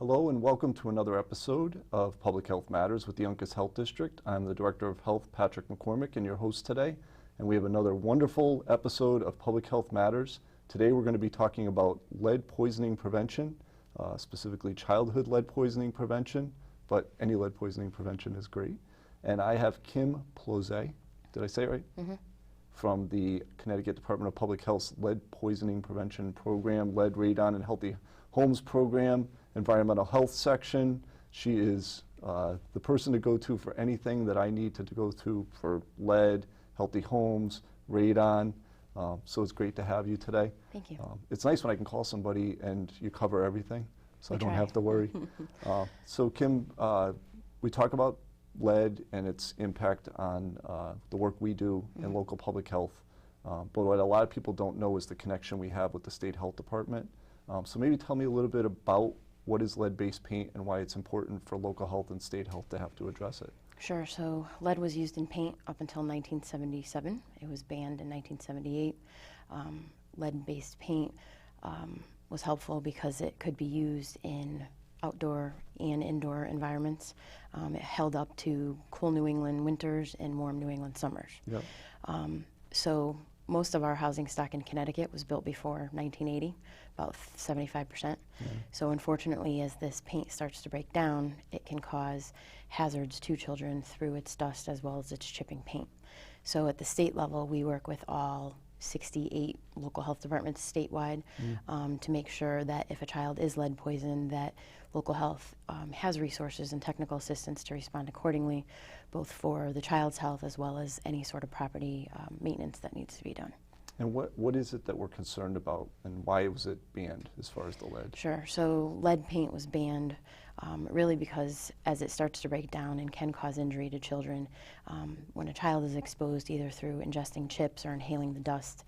Hello and welcome to another episode of Public Health Matters with the Uncas Health District. I'm the Director of Health, Patrick McCormick, and your host today. And we have another wonderful episode of Public Health Matters. Today we're going to be talking about lead poisoning prevention, specifically childhood lead poisoning prevention, but any lead poisoning prevention is great. And I have Kim Plose, did I say it right? Mm-hmm. From the Connecticut Department of Public Health's Lead Poisoning Prevention Program, Lead Radon and Healthy Homes Program, Environmental Health Section. She is the person to go to for anything that I need to go to for lead, healthy homes, radon. So it's great to have you today. Thank you. It's nice when I can call somebody and you cover everything, so I don't have to worry. So Kim, we talk about lead and its impact on the work we do in local public health. But what a lot of people don't know is the connection we have with the state health department. So maybe tell me a little bit about what is lead-based paint and why it's important for local health and state health to have to address it. Sure. So lead was used in paint up until 1977. It was banned in 1978. Lead-based paint was helpful because it could be used in outdoor and indoor environments. It held up to cool New England winters and warm New England summers. Yep. So most of our housing stock in Connecticut was built before 1980, about 75%. So unfortunately, as this paint starts to break down, it can cause hazards to children through its dust as well as its chipping paint. So at the state level, we work with all 68 local health departments statewide to make sure that if a child is lead poisoned, that local health has resources and technical assistance to respond accordingly, both for the child's health as well as any sort of property maintenance that needs to be done. And what is it that we're concerned about, and why was it banned as far as the lead? Sure. So lead paint was banned really because as it starts to break down and can cause injury to children, when a child is exposed either through ingesting chips or inhaling the dust,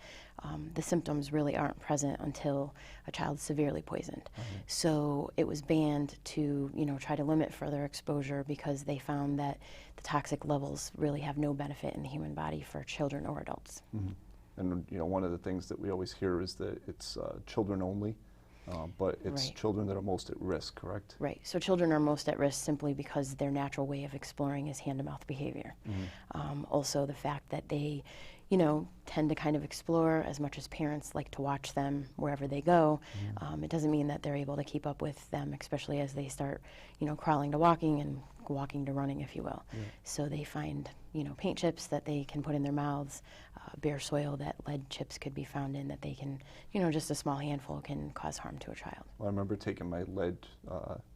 the symptoms really aren't present until a child is severely poisoned. So it was banned to, try to limit further exposure because they found that the toxic levels really have no benefit in the human body for children or adults. And one of the things that we always hear is that it's children only, but it's children that are most at risk, correct? Right. So children are most at risk simply because their natural way of exploring is hand-to-mouth behavior. Also the fact that they, tend to kind of explore as much as parents like to watch them wherever they go. It doesn't mean that they're able to keep up with them, especially as they start, crawling to walking and walking to running, if you will. So they find, paint chips that they can put in their mouths, bare soil that lead chips could be found in that they can, just a small handful can cause harm to a child. Well, I remember taking my lead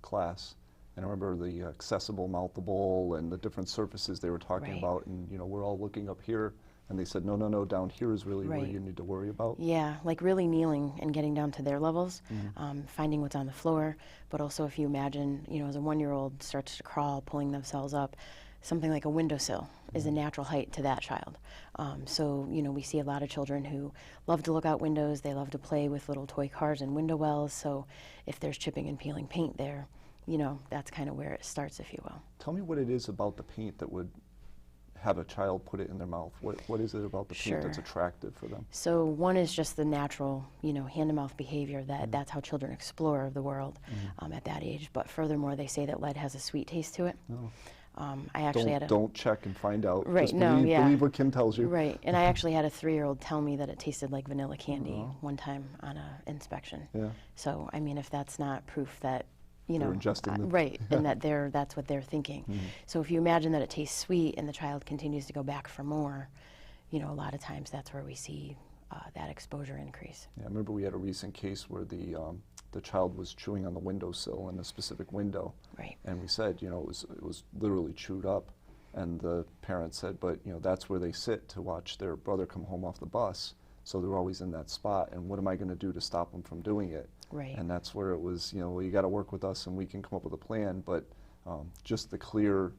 class, and I remember the accessible mouthable and the different surfaces they were talking about, and we're all looking up here, and they said, no, down here is really where you need to worry about. Yeah, like really kneeling and getting down to their levels, finding what's on the floor, but also if you imagine, as a 1-year-old starts to crawl, pulling themselves up, something like a windowsill is a natural height to that child. So, we see a lot of children who love to look out windows, they love to play with little toy cars and window wells, so if there's chipping and peeling paint there, that's kind of where it starts, if you will. Tell me what it is about the paint that would have a child put it in their mouth. What is it about the paint that's attractive for them? So one is just the natural, hand-to-mouth behavior that's how children explore the world at that age. But furthermore, they say that lead has a sweet taste to it. I actually don't check and find out. Right. Just believe what Kim tells you. Right. And I actually had a 3-year-old tell me that it tasted like vanilla candy one time on an inspection. Yeah. So I mean, if that's not proof that they're ingesting them. Right, and that's what they're thinking. So if you imagine that it tastes sweet and the child continues to go back for more, a lot of times that's where we see that exposure increase. Yeah, I remember we had a recent case where the child was chewing on the windowsill in a specific window. Right. And we said, it was literally chewed up. And the parent said, but that's where they sit to watch their brother come home off the bus. So they're always in that spot. And what am I going to do to stop them from doing it? Right. And that's where it was, you got to work with us and we can come up with a plan. But just the clear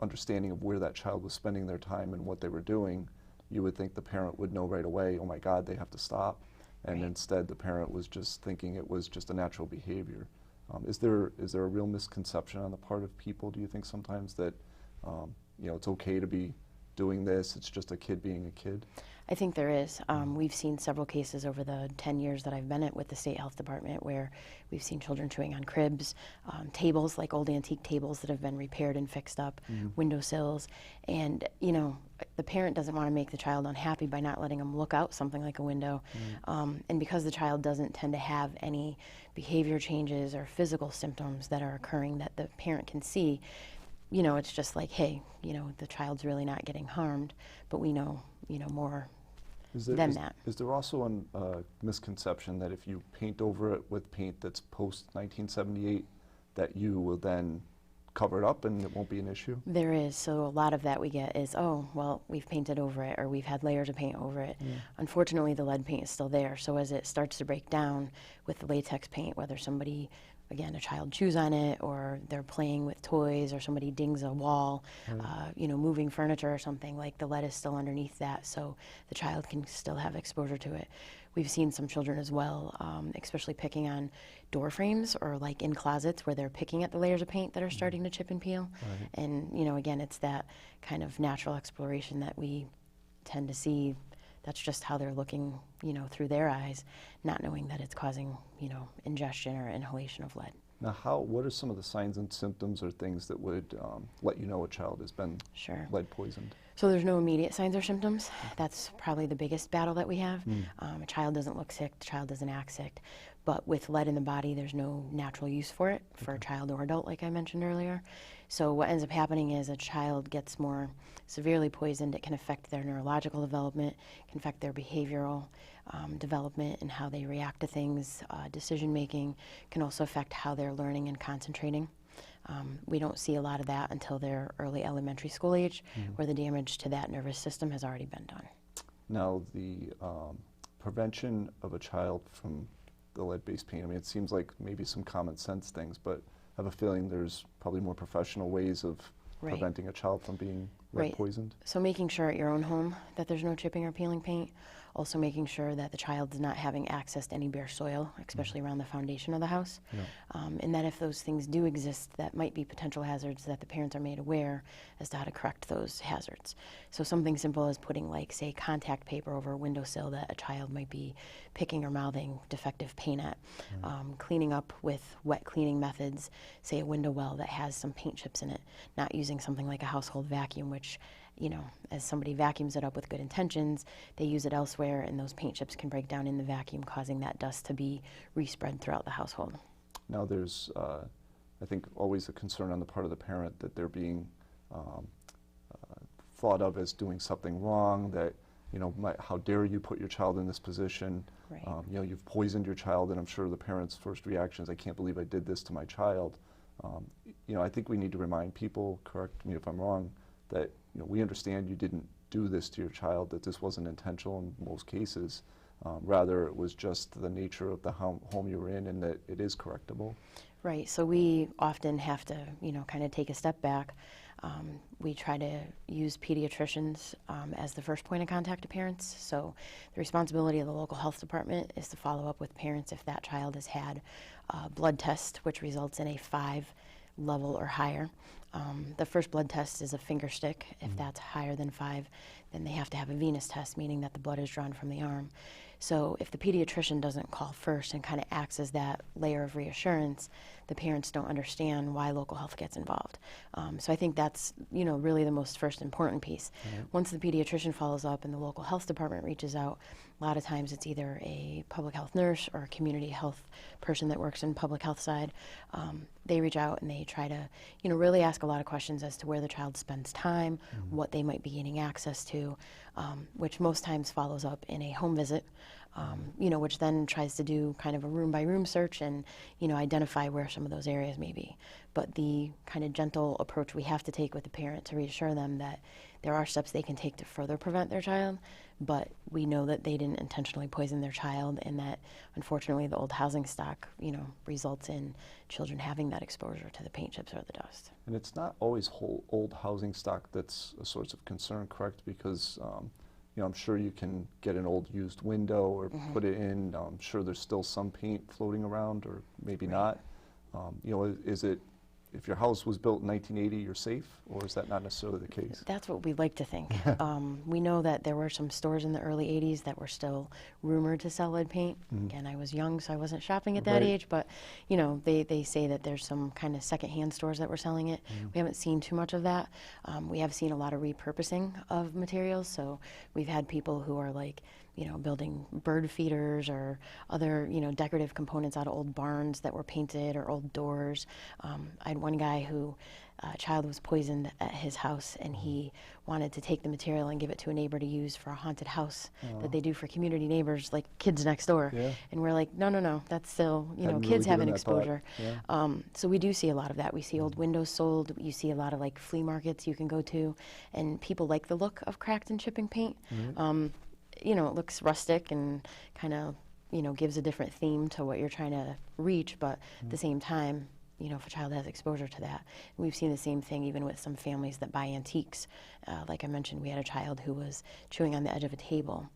understanding of where that child was spending their time and what they were doing, you would think the parent would know right away, oh my God, they have to stop. And instead the parent was just thinking it was just a natural behavior. Is there a real misconception on the part of people, do you think sometimes, that it's okay to be doing this, it's just a kid being a kid? I think there is. We've seen several cases over the 10 years that I've been with the state health department where we've seen children chewing on cribs, tables, like old antique tables that have been repaired and fixed up, windowsills. And, you know, the parent doesn't want to make the child unhappy by not letting them look out something like a window. And because the child doesn't tend to have any behavior changes or physical symptoms that are occurring that the parent can see, you know, it's just like, hey, you know, the child's really not getting harmed, but we know, you know, more than that. Is there also a misconception that if you paint over it with paint that's post-1978, that you will then cover it up and it won't be an issue? There is. So a lot of that we get is, oh, well, we've painted over it or we've had layers of paint over it. Unfortunately, the lead paint is still there. So as it starts to break down with the latex paint, whether somebody, again, a child chews on it or they're playing with toys or somebody dings a wall, you know, moving furniture or something, like the lead is still underneath that, so the child can still have exposure to it. We've seen some children as well, especially picking on door frames or like in closets where they're picking at the layers of paint that are starting to chip and peel. And, you know, again, it's that kind of natural exploration that we tend to see. That's just how they're looking, you know, through their eyes, not knowing that it's causing, you know, ingestion or inhalation of lead. Now, what are some of the signs and symptoms or things that would let you know a child has been lead poisoned? So there's no immediate signs or symptoms. That's probably the biggest battle that we have. A child doesn't look sick, the child doesn't act sick. But with lead in the body, there's no natural use for it, for a child or adult, like I mentioned earlier. So what ends up happening is a child gets more severely poisoned. It can affect their neurological development, can affect their behavioral development and how they react to things, decision making, can also affect how they're learning and concentrating. We don't see a lot of that until they're early elementary school age, where the damage to that nervous system has already been done. Now, the prevention of a child from the lead-based paint, I mean, it seems like maybe some common sense things, but I have a feeling there's probably more professional ways of preventing a child from being lead poisoned. So making sure at your own home that there's no chipping or peeling paint. Also making sure that the child's not having access to any bare soil, especially around the foundation of the house. And that if those things do exist that might be potential hazards, that the parents are made aware as to how to correct those hazards. So something simple as putting, like, say, contact paper over a windowsill that a child might be picking or mouthing defective paint at. Cleaning up with wet cleaning methods, say a window well that has some paint chips in it, not using something like a household vacuum, which, you know, as somebody vacuums it up with good intentions, they use it elsewhere, and those paint chips can break down in the vacuum, causing that dust to be respread throughout the household. Now, there's, I think, always a concern on the part of the parent that they're being thought of as doing something wrong, that, you know, how dare you put your child in this position? You know, you've poisoned your child, and I'm sure the parent's first reaction is, I can't believe I did this to my child. You know, I think we need to remind people, correct me if I'm wrong, that, you know, we understand you didn't do this to your child, that this wasn't intentional in most cases. Rather, it was just the nature of the home you were in, and that it is correctable. Right, so we often have to, you know, kind of take a step back. We try to use pediatricians as the first point of contact to parents. So the responsibility of the local health department is to follow up with parents if that child has had a blood test, which results in a 5 level or higher. The first blood test is a finger stick. If that's higher than 5, then they have to have a venous test, meaning that the blood is drawn from the arm. So if the pediatrician doesn't call first and kind of acts as that layer of reassurance, the parents don't understand why local health gets involved. So I think that's, you know, really the most first important piece. Once the pediatrician follows up and the local health department reaches out, a lot of times it's either a public health nurse or a community health person that works in public health side. They reach out and they try to, you know, really ask a lot of questions as to where the child spends time, what they might be gaining access to, which most times follows up in a home visit, you know, which then tries to do kind of a room-by-room search and, you know, identify where some of those areas may be. But the kind of gentle approach we have to take with the parent to reassure them that there are steps they can take to further prevent their child, but we know that they didn't intentionally poison their child, and that unfortunately the old housing stock, you know, results in children having that exposure to the paint chips or the dust. And it's not always whole old housing stock that's a source of concern, correct? Because you know, I'm sure you can get an old used window or put it in. I'm sure there's still some paint floating around, or maybe not. You know, is it if your house was built in 1980, you're safe, or is that not necessarily the case? That's what we'd like to think. We know that there were some stores in the early 80s that were still rumored to sell lead paint. Again, I was young, so I wasn't shopping at that Right. age, but you know, they say that there's some kind of secondhand stores that were selling it. We haven't seen too much of that. We have seen a lot of repurposing of materials, so we've had people who are like, you know, building bird feeders or other, you know, decorative components out of old barns that were painted or old doors. I had one guy who a child was poisoned at his house, and he wanted to take the material and give it to a neighbor to use for a haunted house that they do for community neighbors, like kids next door. Yeah. And we're like, no, that's still, you know, Hadn't kids really having given that thought. exposure. Yeah. So we do see a lot of that. We see old windows sold. You see a lot of like flea markets you can go to, and people like the look of cracked and chipping paint. You know, it looks rustic and kind of, you know, gives a different theme to what you're trying to reach, but at the same time, you know, if a child has exposure to that. And we've seen the same thing even with some families that buy antiques. Like I mentioned, we had a child who was chewing on the edge of a table.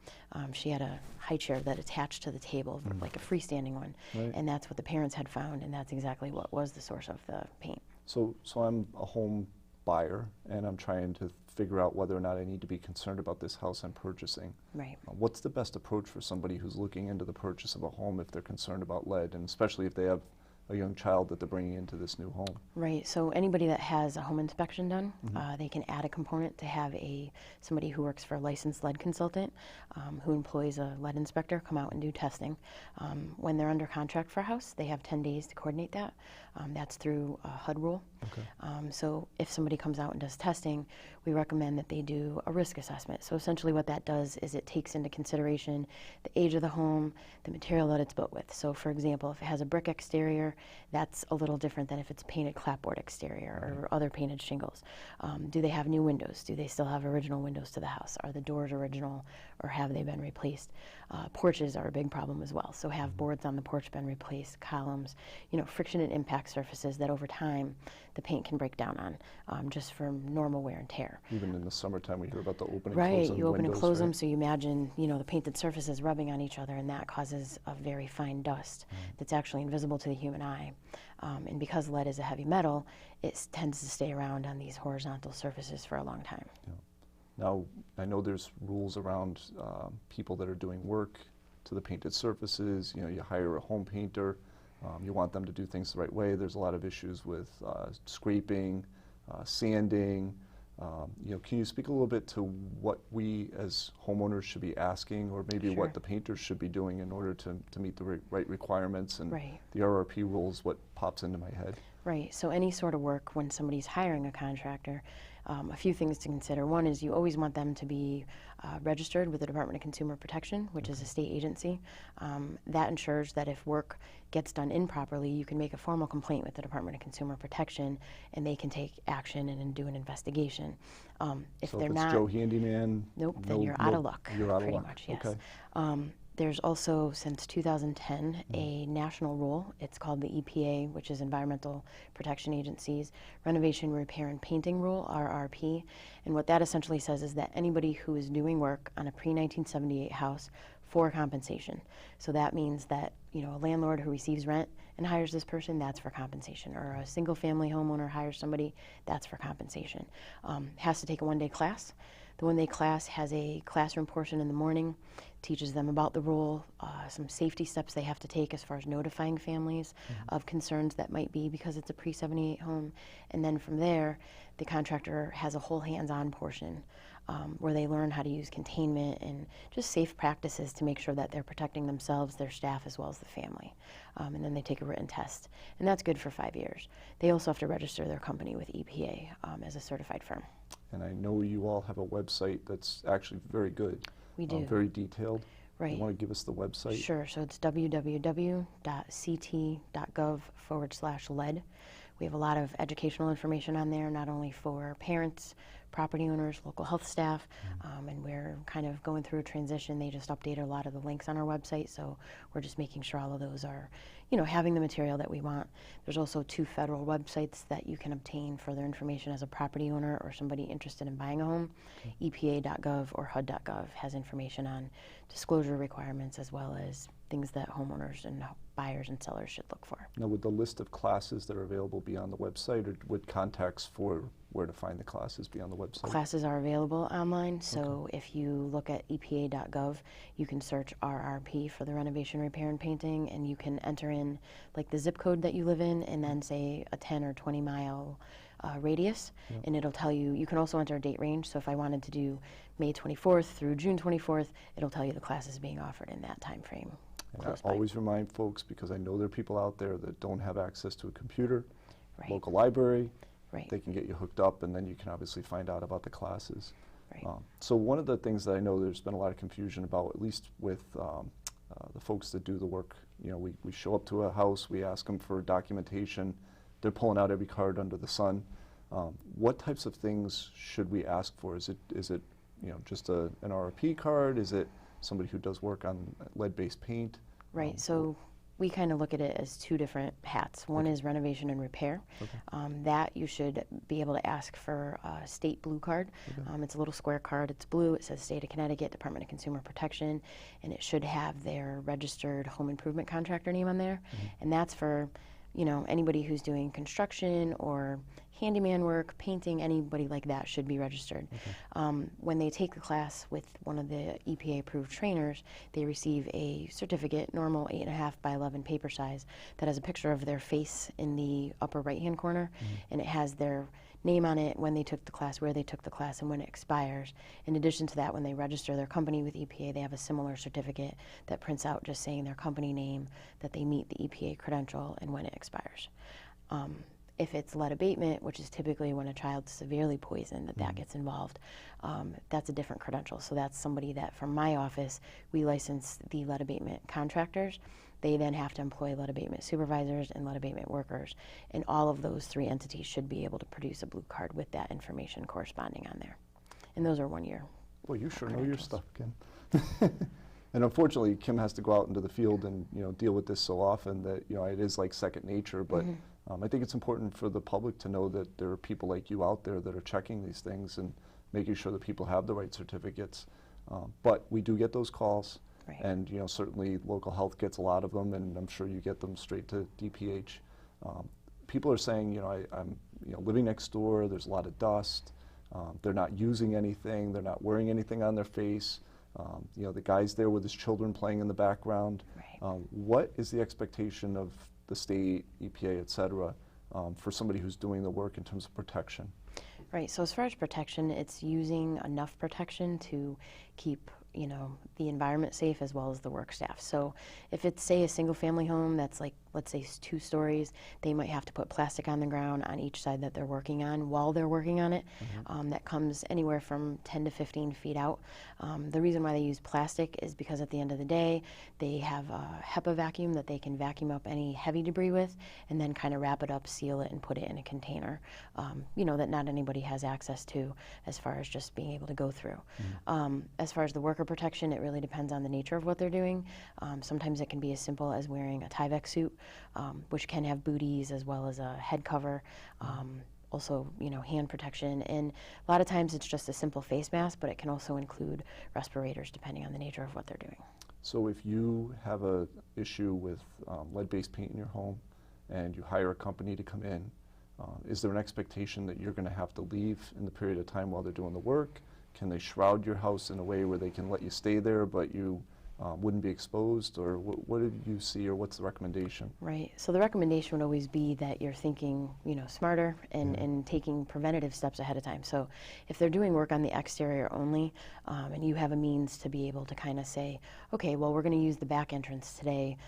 She had a high chair that attached to the table, like a freestanding one, Right. and that's what the parents had found, and that's exactly what was the source of the paint. So I'm a home buyer, and I'm trying to figure out whether or not I need to be concerned about this house I'm purchasing. Right. What's the best approach for somebody who's looking into the purchase of a home if they're concerned about lead, and especially if they have a young child that they're bringing into this new home? Right. So anybody that has a home inspection done, they can add a component to have somebody who works for a licensed lead consultant who employs a lead inspector come out and do testing. When they're under contract for a house, they have 10 days to coordinate that. That's through a HUD rule. Okay. So if somebody comes out and does testing, we recommend that they do a risk assessment. So essentially what that does is it takes into consideration the age of the home, the material that it's built with. So for example, if it has a brick exterior, that's a little different than if it's painted clapboard exterior or other painted shingles. Do they have new windows? Do they still have original windows to the house? Are the doors original or have they been replaced? Porches are a big problem as well. So have boards on the porch been replaced, columns, you know, friction and impact surfaces that over time the paint can break down on just from normal wear and tear. Even in the summertime, we hear about the open and Right, closing you open and windows, close them, right? so you imagine, you know, the painted surfaces rubbing on each other, and that causes a very fine dust that's actually invisible to the human eye. And because lead is a heavy metal, it tends to stay around on these horizontal surfaces for a long time. Yeah. Now, I know there's rules around people that are doing work to the painted surfaces. You know, you hire a home painter, you want them to do things the right way. There's a lot of issues with scraping, sanding. You know, can you speak a little bit to what we as homeowners should be asking, or maybe Sure. what the painters should be doing in order to meet the right requirements and Right. the RRP rules? What pops into my head? Right, so any sort of work when somebody's hiring a contractor, a few things to consider. One is you always want them to be registered with the Department of Consumer Protection, which is a state agency. That ensures that if work gets done improperly, you can make a formal complaint with the Department of Consumer Protection, and they can take action and do an investigation. If So they're if it's not, Joe Handyman, nope, then you're out of luck. You're out of pretty luck. much, yes. Okay. There's also, since 2010, a national rule. It's called the EPA, which is Environmental Protection Agency's Renovation, Repair, and Painting Rule, RRP. And what that essentially says is that anybody who is doing work on a pre-1978 house for compensation. So that means that, you know, a landlord who receives rent and hires this person, that's for compensation. Or a single-family homeowner hires somebody, that's for compensation. Has to take a one-day class. The one-day class has a classroom portion in the morning, teaches them about the rule, some safety steps they have to take as far as notifying families of concerns that might be because it's a pre-78 home. And then from there, the contractor has a whole hands-on portion where they learn how to use containment and just safe practices to make sure that they're protecting themselves, their staff, as well as the family. And then they take a written test. And that's good for 5 years. They also have to register their company with EPA as a certified firm. And I know you all have a website that's actually very good. We do. Very detailed. Right. You want to give us the website? Sure. So it's www.ct.gov/lead. We have a lot of educational information on there, not only for parents, property owners, local health staff, and we're kind of going through a transition. They just updated a lot of the links on our website, so we're just making sure all of those are, you know, having the material that we want. There's also 2 federal websites that you can obtain further information as a property owner or somebody interested in buying a home. EPA.gov or HUD.gov has information on disclosure requirements as well as things that homeowners and buyers and sellers should look for. Now, would the list of classes that are available be on the website, or would contacts for where to find the classes be on the website? Classes are available online, so if you look at EPA.gov, you can search RRP for the renovation, repair, and painting, and you can enter in like the zip code that you live in, and then say a 10 or 20 mile radius, and it'll tell you. You can also enter a date range, so if I wanted to do May 24th through June 24th, it'll tell you the classes being offered in that time frame. And I always remind folks, because I know there are people out there that don't have access to a computer, Right. local library, Right. they can get you hooked up, and then you can obviously find out about the classes. Right. So one of the things that I know there's been a lot of confusion about, at least with the folks that do the work, you know, we show up to a house, we ask them for documentation, they're pulling out every card under the sun. What types of things should we ask for? Is it you know, just an RRP card? Is it somebody who does work on lead-based paint? Right, so we kind of look at it as two different hats. One is renovation and repair. That you should be able to ask for a state blue card. It's a little square card, it's blue, it says State of Connecticut, Department of Consumer Protection, and it should have their registered home improvement contractor name on there. And that's for, you know, anybody who's doing construction or handyman work, painting, anybody like that should be registered. When they take the class with one of the EPA-approved trainers, they receive a certificate, normal 8.5 by 11 paper size, that has a picture of their face in the upper right-hand corner, and it has their name on it, when they took the class, where they took the class, and when it expires. In addition to that, when they register their company with EPA, they have a similar certificate that prints out just saying their company name, that they meet the EPA credential, and when it expires. If it's lead abatement, which is typically when a child's severely poisoned, that gets involved, that's a different credential. So that's somebody that, from my office, we license the lead abatement contractors. They then have to employ lead abatement supervisors and lead abatement workers, and all of those three entities should be able to produce a blue card with that information corresponding on there. And those are 1 year. Well, you sure know your stuff, Kim. And unfortunately, Kim has to go out into the field and, you know, deal with this so often that, you know, it is like second nature. But I think it's important for the public to know that there are people like you out there that are checking these things and making sure that people have the right certificates. But we do get those calls, and, you know, certainly local health gets a lot of them, and I'm sure you get them straight to DPH. People are saying, you know, I'm living next door, there's a lot of dust, they're not using anything, they're not wearing anything on their face. You know, the guy's there with his children playing in the background. What is the expectation of the state, EPA, et cetera, for somebody who's doing the work in terms of protection? Right, so as far as protection, it's using enough protection to keep, you know, the environment safe as well as the work staff. So if it's, say, a single family home that's like, let's say 2 stories, they might have to put plastic on the ground on each side that they're working on while they're working on it. That comes anywhere from 10 to 15 feet out. The reason why they use plastic is because at the end of the day, they have a HEPA vacuum that they can vacuum up any heavy debris with, and then kind of wrap it up, seal it, and put it in a container, you know, that not anybody has access to, as far as just being able to go through. As far as the worker protection, it really depends on the nature of what they're doing. Sometimes it can be as simple as wearing a Tyvek suit, which can have booties as well as a head cover. Also, you know, hand protection, and a lot of times it's just a simple face mask, but it can also include respirators depending on the nature of what they're doing. So if you have a issue with lead-based paint in your home and you hire a company to come in, is there an expectation that you're going to have to leave in the period of time while they're doing the work? Can they shroud your house in a way where they can let you stay there but you wouldn't be exposed, or what did you see, or what's the recommendation? Right, so the recommendation would always be that you're thinking, you know, smarter and taking preventative steps ahead of time. So if they're doing work on the exterior only, and you have a means to be able to kind of say, okay, well, we're going to use the back entrance today,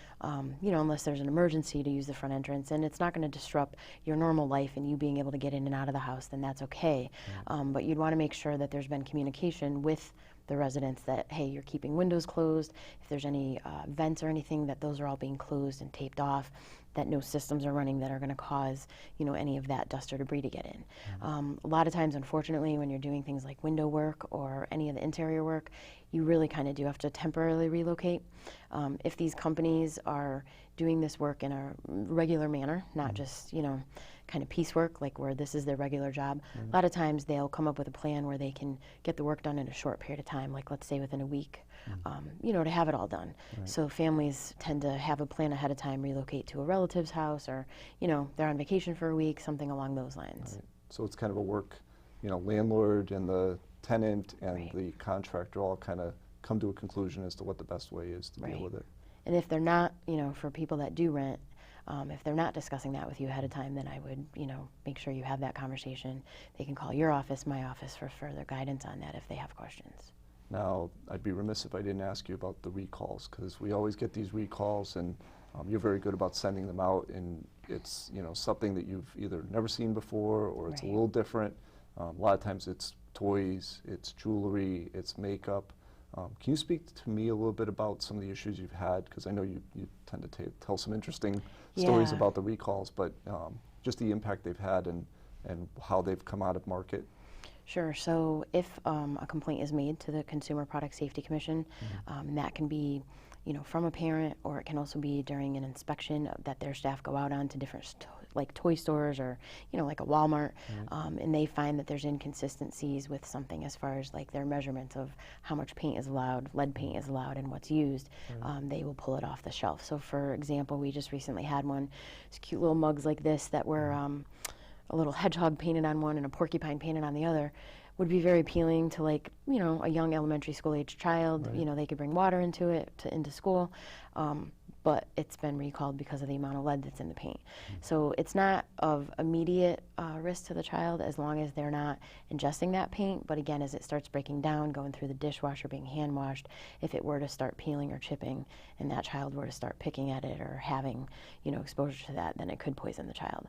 you know, unless there's an emergency to use the front entrance, and it's not going to disrupt your normal life and you being able to get in and out of the house, then that's okay. But you'd want to make sure that there's been communication with the residents that, hey, you're keeping windows closed. If there's any vents or anything, that those are all being closed and taped off, that no systems are running that are going to cause, you know, any of that dust or debris to get in. A lot of times, unfortunately, when you're doing things like window work or any of the interior work, you really kind of do have to temporarily relocate. If these companies are doing this work in a regular manner, not just, you know, kind of piecework, like where this is their regular job. A lot of times they'll come up with a plan where they can get the work done in a short period of time, like let's say within a week, you know, to have it all done. So families tend to have a plan ahead of time, relocate to a relative's house, or, you know, they're on vacation for a week, something along those lines. Right. So it's kind of a work, you know, landlord and the tenant and Right. the contractor all kind of come to a conclusion as to what the best way is to deal Right. with it. And if they're not, you know, for people that do rent, if they're not discussing that with you ahead of time, then I would, you know, make sure you have that conversation. They can call your office, my office, for further guidance on that if they have questions. Now, I'd be remiss if I didn't ask you about the recalls, because we always get these recalls, and you're very good about sending them out, and it's, you know, something that you've either never seen before or it's a Right. little different. A lot of times it's toys, it's jewelry, it's makeup. Can you speak to me a little bit about some of the issues you've had? Because I know you tend to tell some interesting stories Yeah. about the recalls, but just the impact they've had and how they've come out of market. Sure. So if a complaint is made to the Consumer Product Safety Commission, that can be, you know, from a parent, or it can also be during an inspection that their staff go out on to different like toy stores, or, you know, like a Walmart, and they find that there's inconsistencies with something as far as like their measurements of how much paint is allowed, lead paint is allowed, and what's used. They will pull it off the shelf. So for example, we just recently had one, these cute little mugs like this that were a little hedgehog painted on one and a porcupine painted on the other. Would be very appealing to, like, you know, a young elementary school age child. Right. You know, they could bring water into it into school, but it's been recalled because of the amount of lead that's in the paint. So it's not of immediate risk to the child as long as they're not ingesting that paint. But again, as it starts breaking down, going through the dishwasher, being hand washed, if it were to start peeling or chipping, and that child were to start picking at it or having, you know, exposure to that, then it could poison the child.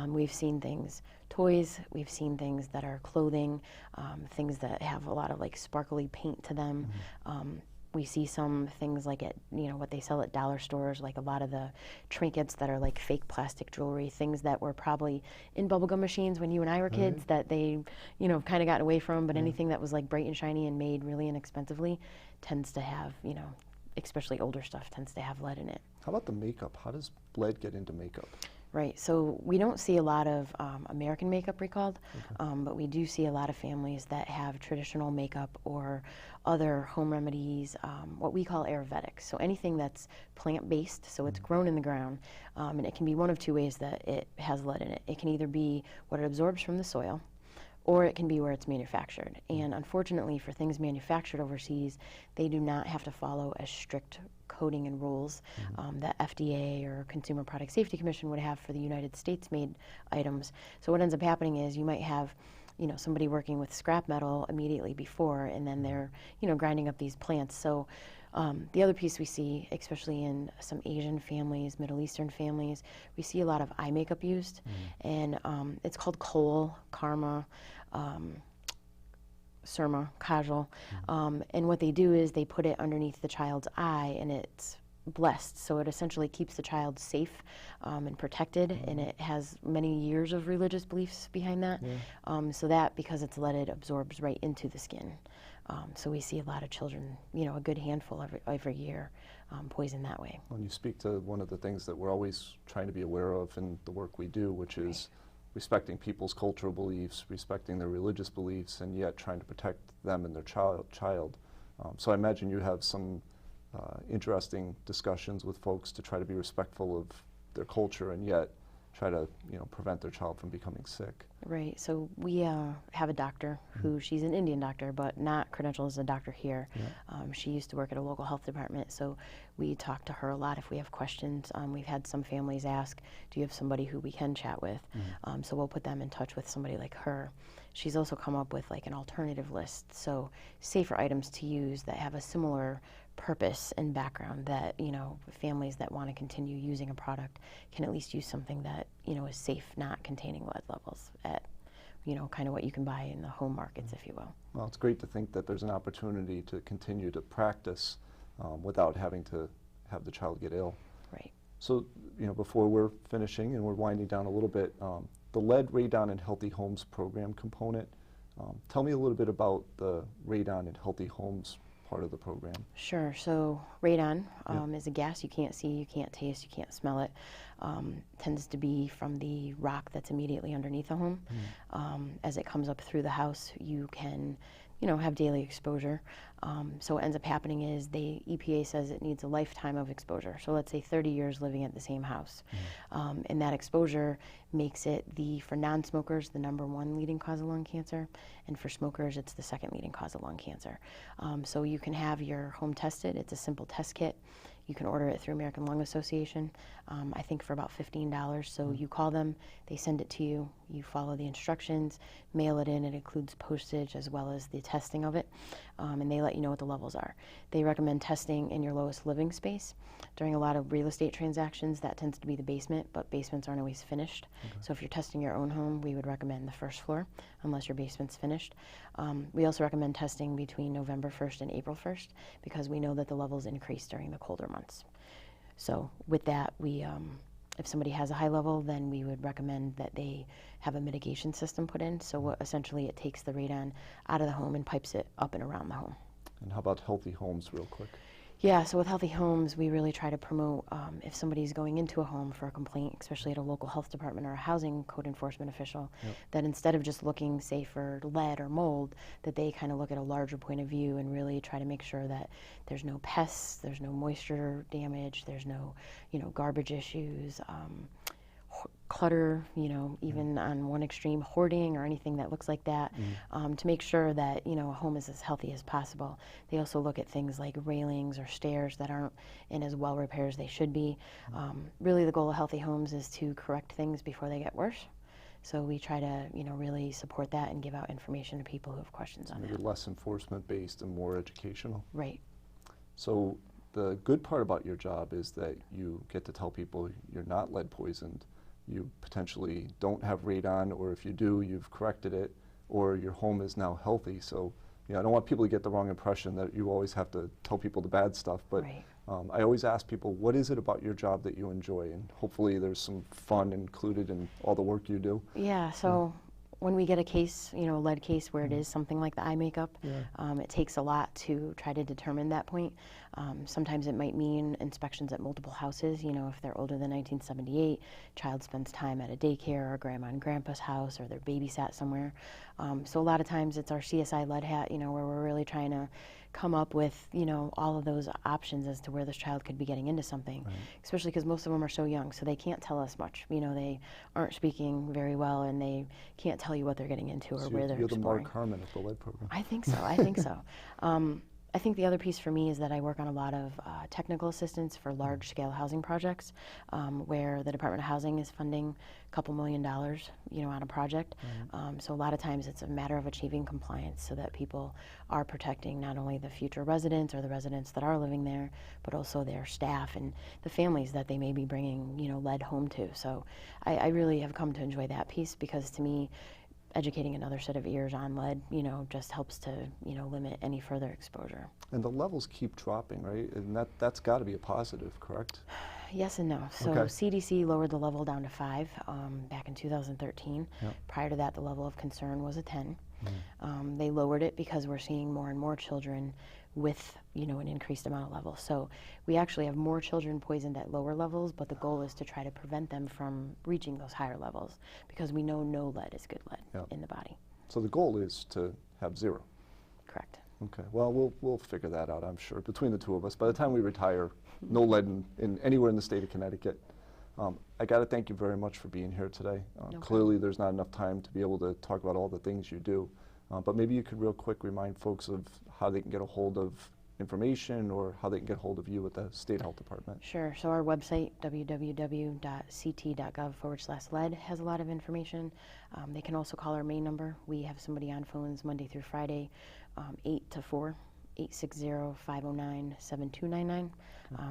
We've seen things, toys, we've seen things that are clothing, things that have a lot of like sparkly paint to them. We see some things like at, you know, what they sell at dollar stores, like a lot of the trinkets that are like fake plastic jewelry, things that were probably in bubblegum machines when you and I were kids that they, you know, kind of gotten away from, but anything that was like bright and shiny and made really inexpensively tends to have, you know, especially older stuff tends to have lead in it. How about the makeup? How does lead get into makeup? Right, so we don't see a lot of American makeup recalled, but we do see a lot of families that have traditional makeup or other home remedies, what we call Ayurvedic. So anything that's plant-based, so it's grown in the ground, and it can be one of two ways that it has lead in it. It can either be what it absorbs from the soil, or it can be where it's manufactured. And unfortunately, for things manufactured overseas, they do not have to follow as strict coding and rules that FDA or Consumer Product Safety Commission would have for the United States made items. So what ends up happening is you might have, you know, somebody working with scrap metal immediately before, and then they're, you know, grinding up these plants. So the other piece we see, especially in some Asian families, Middle Eastern families, we see a lot of eye makeup used, and it's called Kohl, Karma, Surma, Kajal, and what they do is they put it underneath the child's eye, and it's blessed, so it essentially keeps the child safe and protected, and it has many years of religious beliefs behind that. So that, because it's leaded, absorbs right into the skin. So we see a lot of children, you know, a good handful every year, poisoned that way. When you speak to one of the things that we're always trying to be aware of in the work we do, which is respecting people's cultural beliefs, respecting their religious beliefs, and yet trying to protect them and their child. So I imagine you have some interesting discussions with folks to try to be respectful of their culture and yet try to, you know, prevent their child from becoming sick. Right. So we have a doctor who, she's an Indian doctor, but not credentialed as a doctor here. She used to work at a local health department, so we talk to her a lot if we have questions. We've had some families ask, do you have somebody who we can chat with? So we'll put them in touch with somebody like her. She's also come up with like an alternative list, so safer items to use that have a similar purpose and background, that, you know, families that want to continue using a product can at least use something that, you know, is safe, not containing lead levels at, you know, kind of what you can buy in the home markets, if you will. Well, it's great to think that there's an opportunity to continue to practice without having to have the child get ill. Right. So, you know, before we're finishing and we're winding down a little bit, the Lead Radon in Healthy Homes program component, tell me a little bit about the Radon in Healthy Homes part of the program? Sure. So radon is a gas you can't see, you can't taste, you can't smell it. Tends to be from the rock that's immediately underneath the home. As it comes up through the house, you can, have daily exposure. So what ends up happening is the EPA says it needs a lifetime of exposure. So let's say 30 years living at the same house. And that exposure makes it, for non-smokers, the #1 leading cause of lung cancer. And for smokers, it's the second leading cause of lung cancer. So you can have your home tested. It's a simple test kit. You can order it through American Lung Association, I think for about $15. So you call them, they send it to you, you follow the instructions, mail it in. It includes postage as well as the testing of it, and they let you know what the levels are. They recommend testing in your lowest living space. During a lot of real estate transactions, that tends to be the basement, but basements aren't always finished. So if you're testing your own home, we would recommend the first floor, unless your basement's finished. We also recommend testing between November 1st and April 1st, because we know that the levels increase during the colder months. So with that, if somebody has a high level, then we would recommend that they have a mitigation system put in. So essentially it takes the radon out of the home and pipes it up and around the home. And how about healthy homes real quick? Yeah, so with Healthy Homes, we really try to promote if somebody's going into a home for a complaint, especially at a local health department or a housing code enforcement official, that instead of just looking, say, for lead or mold, that they kind of look at a larger point of view and really try to make sure that there's no pests, there's no moisture damage, there's no, garbage issues, clutter, even on one extreme, hoarding or anything that looks like that, to make sure that, a home is as healthy as possible. They also look at things like railings or stairs that aren't in as well repaired as they should be. Really the goal of Healthy Homes is to correct things before they get worse. So we try to, really support that and give out information to people who have questions on it. Maybe less enforcement based and more educational. Right. So the good part about your job is that you get to tell people you're not lead poisoned. You potentially don't have radon, or if you do, you've corrected it, or your home is now healthy. So, I don't want people to get the wrong impression that you always have to tell people the bad stuff, but Right. I always ask people, what is it about your job that you enjoy? And hopefully there's some fun included in all the work you do. Yeah, so when we get a case, a lead case where it is something like the eye makeup, it takes a lot to try to determine that point. Sometimes it might mean inspections at multiple houses. If they're older than 1978, child spends time at a daycare or grandma and grandpa's house, or they're babysat somewhere. So a lot of times it's our CSI lead hat, where we're really trying to come up with, all of those options as to where this child could be getting into something, especially because most of them are so young, so they can't tell us much. They aren't speaking very well, and they can't tell you what they're getting into or So where they're you're the exploring. Mark Harmon of the lead program. I think so. I think the other piece for me is that I work on a lot of technical assistance for large-scale housing projects, where the Department of Housing is funding a couple $1 million, on a project. So a lot of times it's a matter of achieving compliance so that people are protecting not only the future residents or the residents that are living there, but also their staff and the families that they may be bringing, lead home to. So I really have come to enjoy that piece, because to me, educating another set of ears on lead, just helps to, limit any further exposure. And the levels keep dropping, right? And that's got to be a positive, correct? Yes and no. So CDC lowered the level down to 5 back in 2013. Prior to that, the level of concern was a 10. They lowered it because we're seeing more and more children with, an increased amount of levels. So we actually have more children poisoned at lower levels, but the goal is to try to prevent them from reaching those higher levels, because we know no lead is good lead in the body. So the goal is to have 0. Correct. Okay. Well, we'll figure that out, I'm sure, between the two of us. By the time we retire, no lead in anywhere in the state of Connecticut. I got to thank you very much for being here today. Clearly, there's not enough time to be able to talk about all the things you do. But maybe you could real quick remind folks of how they can get a hold of information, or how they can get a hold of you at the State Health Department. Sure. So our website, www.ct.gov/lead, has a lot of information. They can also call our main number. We have somebody on phones Monday through Friday, 8 to 4, 860-509-7299.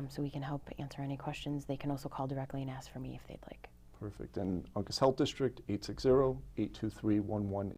So we can help answer any questions. They can also call directly and ask for me if they'd like. Perfect. And Uncas Health District, 860-823-11.